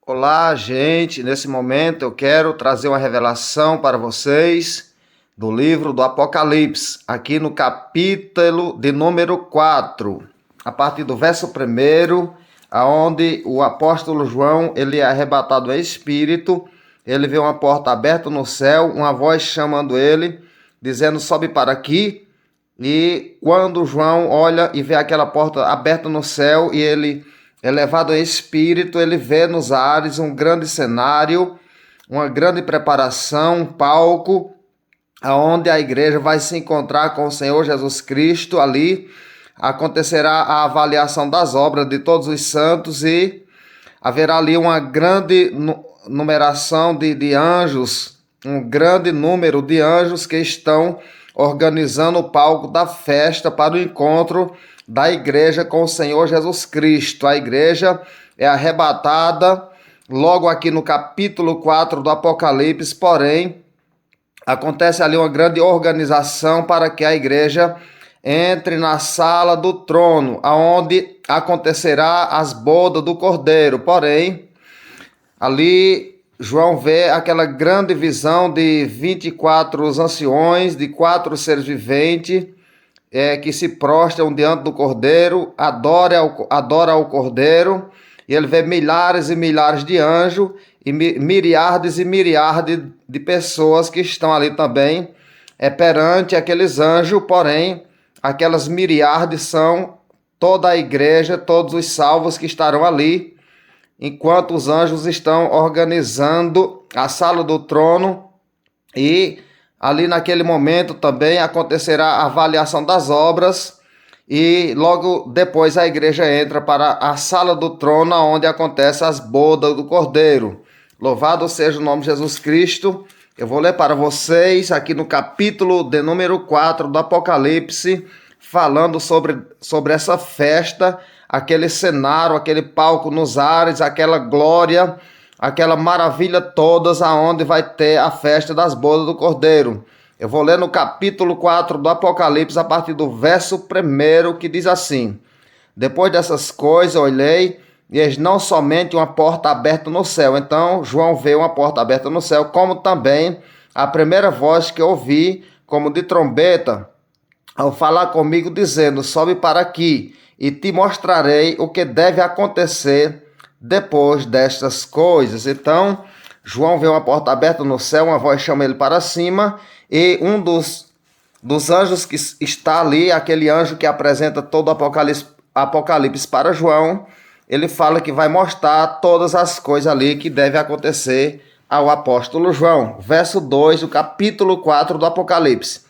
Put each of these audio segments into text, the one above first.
Olá, gente. Nesse momento eu quero trazer uma revelação para vocês do livro do Apocalipse, aqui no capítulo de número 4, a partir do verso 1, aonde o apóstolo João, ele é arrebatado em espírito, ele vê uma porta aberta no céu, uma voz chamando ele, dizendo: sobe para aqui. E quando João olha e vê aquela porta aberta no céu e ele elevado em espírito, ele vê nos ares um grande cenário, uma grande preparação, um palco, aonde a igreja vai se encontrar com o Senhor Jesus Cristo. Ali acontecerá a avaliação das obras de todos os santos e haverá ali uma grande numeração de anjos, um grande número de anjos que estão organizando o palco da festa para o encontro da igreja com o Senhor Jesus Cristo. A igreja é arrebatada logo aqui no capítulo 4 do Apocalipse, porém, acontece ali uma grande organização para que a igreja entre na sala do trono, aonde acontecerá as bodas do Cordeiro. Porém, ali João vê aquela grande visão de 24 anciões, de 4 seres viventes, que se prostram diante do Cordeiro, adora ao Cordeiro, e ele vê milhares e milhares de anjos, e miriardes e miriardes de pessoas que estão ali também, perante aqueles anjos. Porém, aquelas miriardes são toda a igreja, todos os salvos que estarão ali, enquanto os anjos estão organizando a sala do trono. E ali naquele momento também acontecerá a avaliação das obras e logo depois a igreja entra para a sala do trono, onde acontecem as bodas do Cordeiro. Louvado seja o nome de Jesus Cristo. Eu vou ler para vocês aqui no capítulo de número 4 do Apocalipse, falando sobre essa festa, aquele cenário, aquele palco nos ares, aquela glória, aquela maravilha todas, aonde vai ter a festa das bodas do Cordeiro. Eu vou ler no capítulo 4 do Apocalipse, a partir do verso 1, que diz assim: depois dessas coisas olhei, e eis não somente uma porta aberta no céu. Então João vê uma porta aberta no céu, como também a primeira voz que ouvi, como de trombeta, ao falar comigo, dizendo: sobe para aqui, e te mostrarei o que deve acontecer depois destas coisas. Então João vê uma porta aberta no céu, uma voz chama ele para cima, e um dos anjos que está ali, aquele anjo que apresenta todo o Apocalipse para João, ele fala que vai mostrar todas as coisas ali que deve acontecer ao apóstolo João. Verso 2 do capítulo 4 do Apocalipse: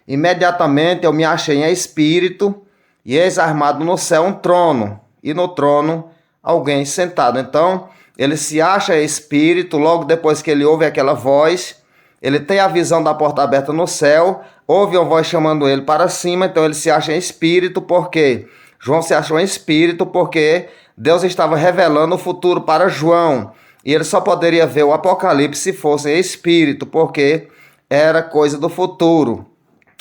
imediatamente eu me achei em espírito, e eis armado no céu um trono, e no trono alguém sentado. Então ele se acha em espírito, logo depois que ele ouve aquela voz, ele tem a visão da porta aberta no céu, ouve uma voz chamando ele para cima. Então ele se acha em espírito, porque João se achou em espírito, porque Deus estava revelando o futuro para João, e ele só poderia ver o Apocalipse se fosse em espírito, porque era coisa do futuro.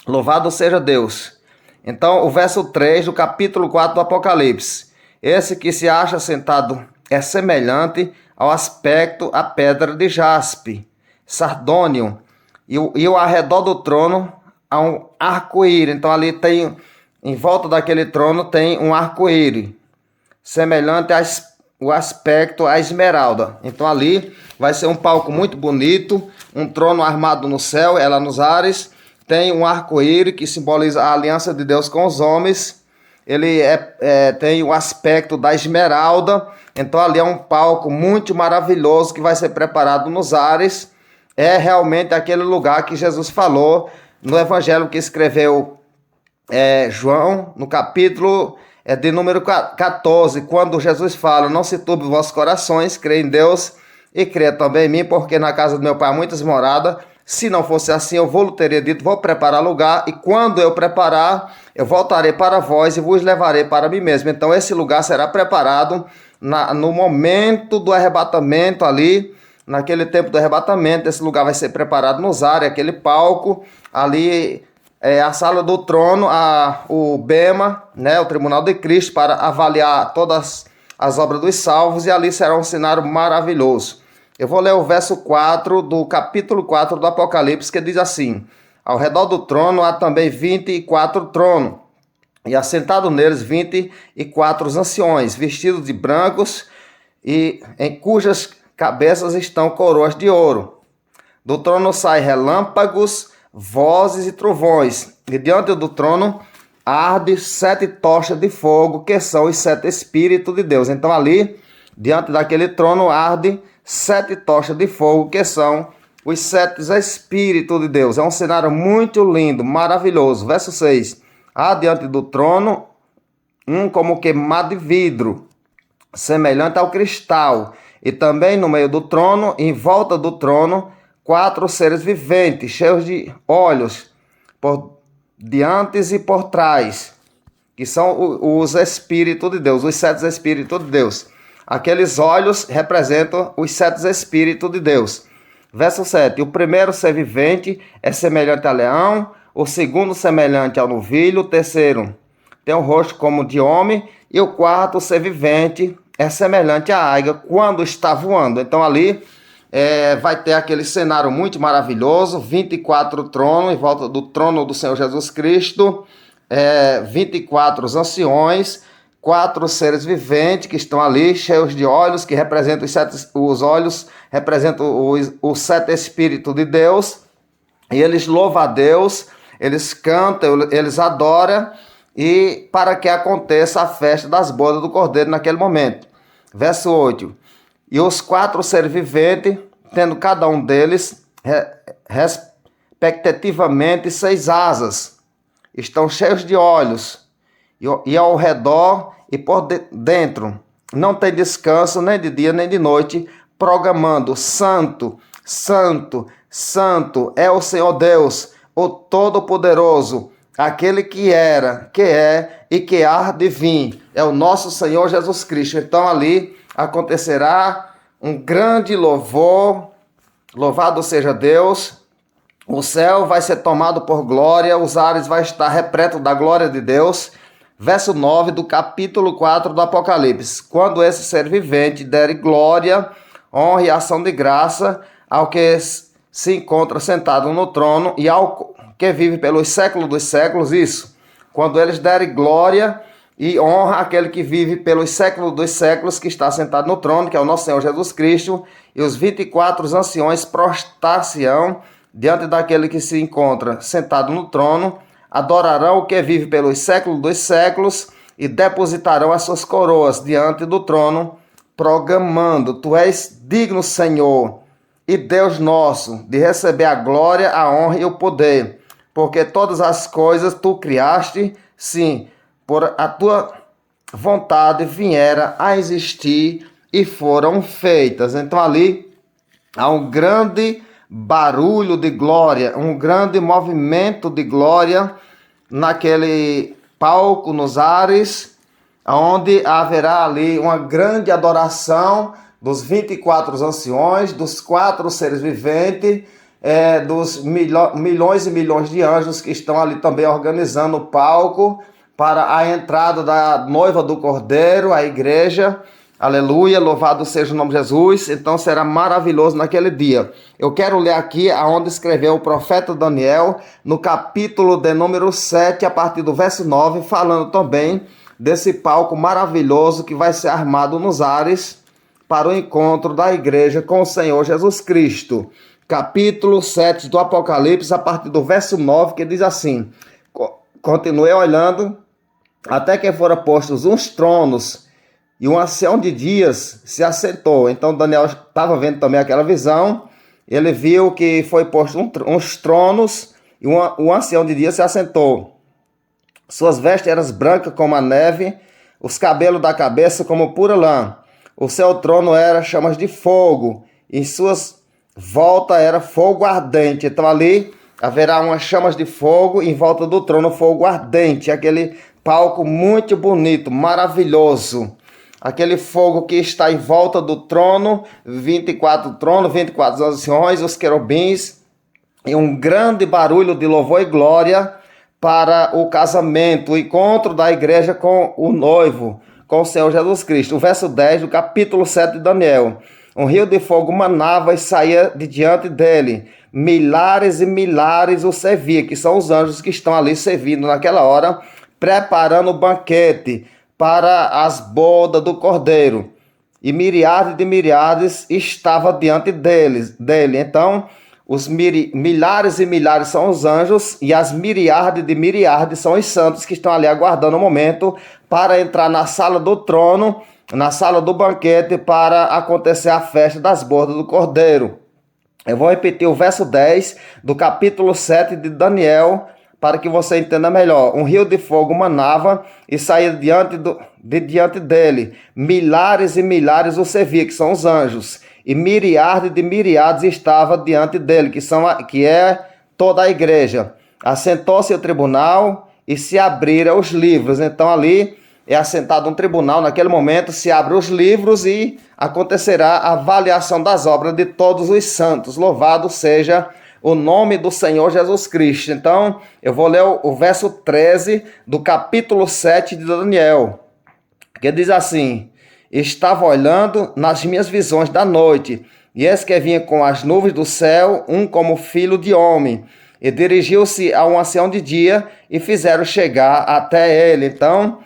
Louvado seja Deus. Então o verso 3 do capítulo 4 do Apocalipse: esse que se acha sentado é semelhante ao aspecto a pedra de jaspe, sardônio, e ao arredor do trono há um arco-íris. Então ali tem, em volta daquele trono tem um arco-íris, semelhante ao aspecto a esmeralda. Então ali vai ser um palco muito bonito, um trono armado no céu, ela nos ares, tem um arco-íris que simboliza a aliança de Deus com os homens. Ele tem o aspecto da esmeralda. Então ali é um palco muito maravilhoso que vai ser preparado nos ares. É realmente aquele lugar que Jesus falou no evangelho que escreveu João, no capítulo de número 14, quando Jesus fala: não se turbe os vossos corações, crê em Deus e crê também em mim, porque na casa do meu pai há muitas moradas. Se não fosse assim, eu vou teria dito: vou preparar lugar, e quando eu preparar, eu voltarei para vós e vos levarei para mim mesmo. Então esse lugar será preparado no momento do arrebatamento ali, naquele tempo do arrebatamento. Esse lugar vai ser preparado nos ares, aquele palco, ali a sala do trono, o Bema, né, o Tribunal de Cristo, para avaliar todas as obras dos salvos, e ali será um cenário maravilhoso. Eu vou ler o verso 4 do capítulo 4 do Apocalipse, que diz assim: ao redor do trono há também 24 tronos, e assentado neles 24 anciões, vestidos de brancos, e em cujas cabeças estão coroas de ouro. Do trono saem relâmpagos, vozes e trovões, e diante do trono arde 7 tochas de fogo, que são os 7 Espíritos de Deus. Então ali, diante daquele trono, arde 7 tochas de fogo, que são os 7 Espíritos de Deus. É um cenário muito lindo, maravilhoso. Verso 6. Há diante do trono como queimado de vidro, semelhante ao cristal, e também no meio do trono, em volta do trono, 4 seres viventes, cheios de olhos, por diante e por trás, que são os Espíritos de Deus, os 7 Espíritos de Deus. Aqueles olhos representam os 7 Espíritos de Deus. Verso 7. O primeiro ser vivente é semelhante a leão, o segundo semelhante ao novilho, o terceiro tem o rosto como de homem, e o quarto ser vivente é semelhante à águia quando está voando. Então ali vai ter aquele cenário muito maravilhoso, 24 tronos em volta do trono do Senhor Jesus Cristo, 24 anciões, 4 seres viventes que estão ali, cheios de olhos, que representam os olhos, representam os 7 Espíritos de Deus, e eles louvam a Deus, eles cantam, eles adoram, e para que aconteça a festa das bodas do Cordeiro naquele momento. Verso 8. E os 4 seres viventes, tendo cada um deles, respectivamente, 6 asas, estão cheios de olhos, e ao redor e por dentro não tem descanso nem de dia nem de noite, proclamando: Santo, Santo, Santo é o Senhor Deus, o Todo-Poderoso, aquele que era, que é e que há de vir. É o nosso Senhor Jesus Cristo. Então ali acontecerá um grande louvor, louvado seja Deus. O céu vai ser tomado por glória, os ares vai estar repleto da glória de Deus. Verso 9 do capítulo 4 do Apocalipse. Quando esse ser vivente der glória, honra e ação de graça ao que se encontra sentado no trono e ao que vive pelos séculos dos séculos, isso. Quando eles derem glória e honra àquele que vive pelos séculos dos séculos, que está sentado no trono, que é o nosso Senhor Jesus Cristo, e os 24 anciões prostrar-se-ão diante daquele que se encontra sentado no trono, adorarão o que vive pelos séculos dos séculos e depositarão as suas coroas diante do trono, proclamando: Tu és digno, Senhor, e Deus nosso, de receber a glória, a honra e o poder, porque todas as coisas tu criaste, sim, por a tua vontade viera a existir e foram feitas. Então ali há um grande barulho de glória, um grande movimento de glória naquele palco nos ares, onde haverá ali uma grande adoração dos 24 anciões, dos 4 seres viventes, dos milhões e milhões de anjos que estão ali também organizando o palco para a entrada da noiva do Cordeiro, a igreja. Aleluia, louvado seja o nome de Jesus. Então será maravilhoso naquele dia. Eu quero ler aqui aonde escreveu o profeta Daniel, no capítulo de número 7, a partir do verso 9, falando também desse palco maravilhoso que vai ser armado nos ares para o encontro da igreja com o Senhor Jesus Cristo. Capítulo 7 do Apocalipse, a partir do verso 9, que diz assim: continuei olhando, até que foram postos uns tronos, e um ancião de dias se assentou. Então Daniel estava vendo também aquela visão. Ele viu que foi posto uns tronos, e um ancião de dias se assentou. Suas vestes eram brancas como a neve, os cabelos da cabeça como pura lã. O seu trono era chamas de fogo, e em suas voltas era fogo ardente. Então ali haverá umas chamas de fogo, e em volta do trono fogo ardente. Aquele palco muito bonito, maravilhoso. Aquele fogo que está em volta do trono, 24 tronos, 24 anciões, os querubins, e um grande barulho de louvor e glória para o casamento, o encontro da igreja com o noivo, com o Senhor Jesus Cristo. O verso 10 do capítulo 7 de Daniel. Um rio de fogo manava e saía de diante dele. Milhares e milhares o servia, que são os anjos que estão ali servindo naquela hora, preparando o banquete para as bodas do Cordeiro. E milhares de milhares estava diante dele. Então, os milhares e milhares são os anjos e as milhares de milhares são os santos que estão ali aguardando o momento para entrar na sala do trono, na sala do banquete, para acontecer a festa das bodas do Cordeiro. Eu vou repetir o verso 10 do capítulo 7 de Daniel, para que você entenda melhor. Um rio de fogo manava e saía diante dele. Milhares e milhares o servia, que são os anjos. E milhares de milhares estava diante dele, que é toda a igreja. Assentou-se o tribunal e se abriram os livros. Então ali é assentado um tribunal, naquele momento se abrem os livros e acontecerá a avaliação das obras de todos os santos. Louvado seja o nome do Senhor Jesus Cristo. Então, eu vou ler o verso 13 do capítulo 7 de Daniel, que diz assim: estava olhando nas minhas visões da noite, e eis que vinha com as nuvens do céu, um como filho de homem, e dirigiu-se a um ancião de dia, e fizeram chegar até ele. Então,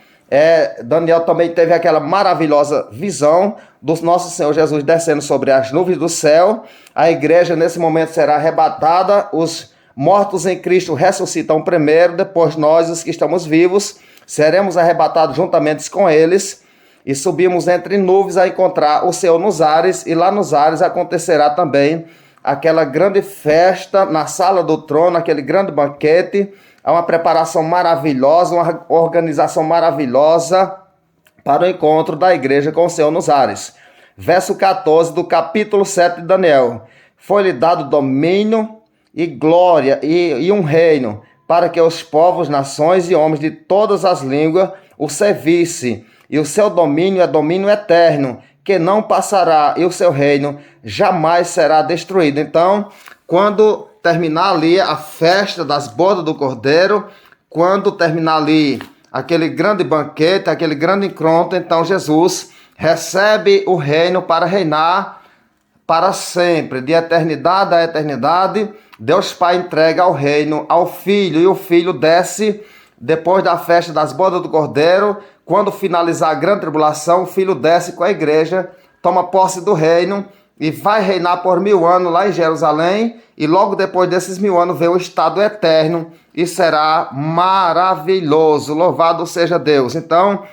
Daniel também teve aquela maravilhosa visão do nosso Senhor Jesus descendo sobre as nuvens do céu. A igreja nesse momento será arrebatada, os mortos em Cristo ressuscitam primeiro, depois nós, os que estamos vivos, seremos arrebatados juntamente com eles e subimos entre nuvens a encontrar o Senhor nos ares, e lá nos ares acontecerá também aquela grande festa na sala do trono, aquele grande banquete. Há uma preparação maravilhosa, uma organização maravilhosa para o encontro da igreja com o Senhor nos ares. Verso 14 do capítulo 7 de Daniel. Foi-lhe dado domínio e glória e um reino, para que os povos, nações e homens de todas as línguas o servissem. E o seu domínio é domínio eterno, que não passará, e o seu reino jamais será destruído. Então, quando terminar ali a festa das bodas do Cordeiro, quando terminar ali aquele grande banquete, aquele grande encontro, então Jesus recebe o reino para reinar para sempre, de eternidade a eternidade. Deus Pai entrega o reino ao Filho, e o Filho desce depois da festa das bodas do Cordeiro. Quando finalizar a grande tribulação, o Filho desce com a igreja, toma posse do reino e vai reinar por 1000 anos lá em Jerusalém, e logo depois desses 1000 anos vem o estado eterno e será maravilhoso. Louvado seja Deus. Então,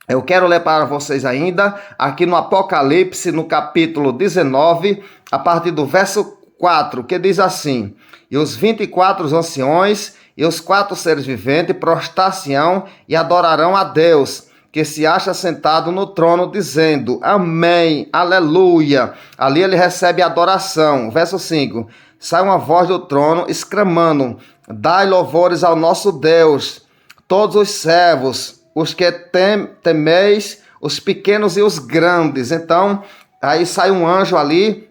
eu quero ler para vocês ainda, aqui no Apocalipse, no capítulo 19, a partir do verso 4, que diz assim: e os 24 anciões e os 4 seres viventes prostrar-se-ão e adorarão a Deus, que se acha sentado no trono, dizendo: Amém, aleluia. Ali ele recebe adoração. Verso 5. Sai uma voz do trono, exclamando: dai louvores ao nosso Deus, todos os servos, os que temeis, os pequenos e os grandes. Então, aí sai um anjo ali,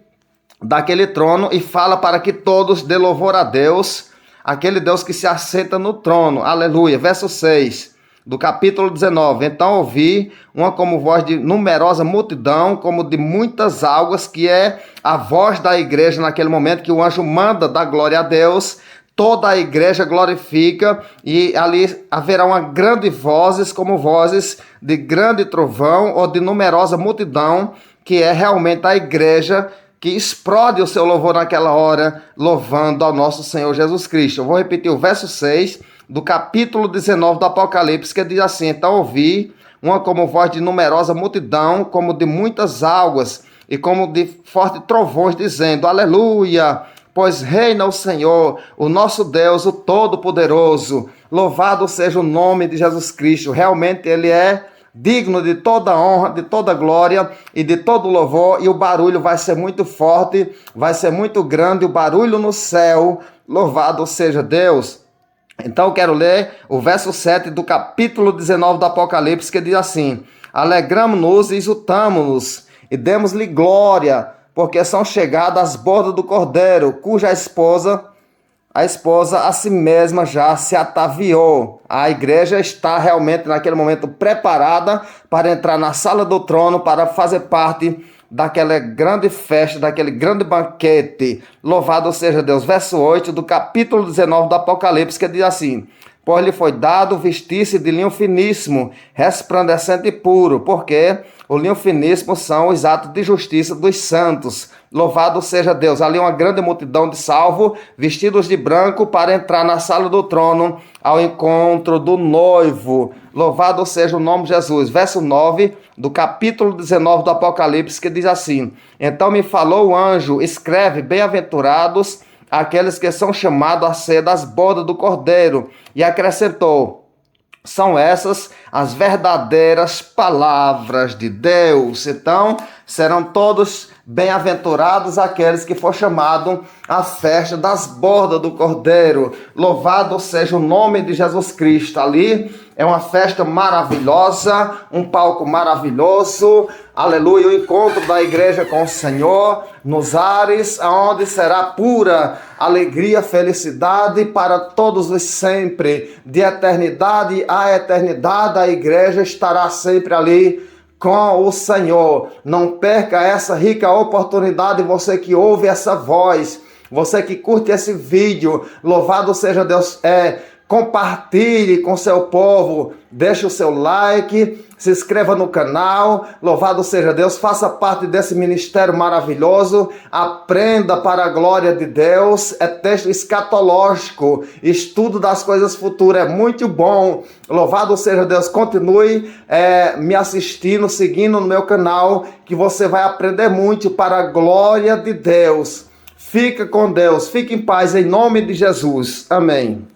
daquele trono, e fala para que todos dê louvor a Deus, aquele Deus que se assenta no trono. Aleluia. Verso 6. Do capítulo 19. Então ouvi uma como voz de numerosa multidão, como de muitas águas, que é a voz da igreja naquele momento, que o anjo manda dar glória a Deus. Toda a igreja glorifica, e ali haverá uma grande vozes, como vozes de grande trovão ou de numerosa multidão, que é realmente a igreja que explode o seu louvor naquela hora, louvando ao nosso Senhor Jesus Cristo. Eu vou repetir o verso 6 do capítulo 19 do Apocalipse, que diz assim: então ouvi uma como voz de numerosa multidão, como de muitas águas, e como de fortes trovões, dizendo: aleluia, pois reina o Senhor, o nosso Deus, o Todo-Poderoso. Louvado seja o nome de Jesus Cristo. Realmente ele é digno de toda honra, de toda glória e de todo louvor, e o barulho vai ser muito forte, vai ser muito grande, o barulho no céu. Louvado seja Deus. Então eu quero ler o verso 7 do capítulo 19 do Apocalipse, que diz assim: alegramo-nos e exultamo-nos e demos-lhe glória, porque são chegadas as bodas do Cordeiro, cuja esposa a esposa a si mesma já se ataviou. A igreja está realmente naquele momento preparada para entrar na sala do trono, para fazer parte daquela grande festa, daquele grande banquete. Louvado seja Deus. Verso 8 do capítulo 19 do Apocalipse, que diz assim: pois lhe foi dado vestir-se de linho finíssimo, resplandecente e puro, porque o linho finíssimo são os atos de justiça dos santos. Louvado seja Deus. Ali uma grande multidão de salvos, vestidos de branco, para entrar na sala do trono, ao encontro do noivo. Louvado seja o nome de Jesus. Verso 9 do capítulo 19 do Apocalipse, que diz assim: então me falou o anjo, escreve, bem-aventurados aqueles que são chamados a ser das bodas do Cordeiro. E acrescentou: são essas as verdadeiras palavras de Deus. Então, serão todos bem-aventurados aqueles que for chamado à festa das bodas do Cordeiro. Louvado seja o nome de Jesus Cristo. Ali é uma festa maravilhosa, um palco maravilhoso. Aleluia, o encontro da igreja com o Senhor nos ares, onde será pura alegria, felicidade para todos os sempre. De eternidade a eternidade, a igreja estará sempre ali com o Senhor. Não perca essa rica oportunidade, você que ouve essa voz, você que curte esse vídeo. Louvado seja Deus. Compartilhe com seu povo, deixe o seu like, se inscreva no canal. Louvado seja Deus, faça parte desse ministério maravilhoso, aprenda para a glória de Deus. É texto escatológico, estudo das coisas futuras, é muito bom. Louvado seja Deus, continue me assistindo, seguindo no meu canal, que você vai aprender muito para a glória de Deus. Fica com Deus, fique em paz em nome de Jesus, amém.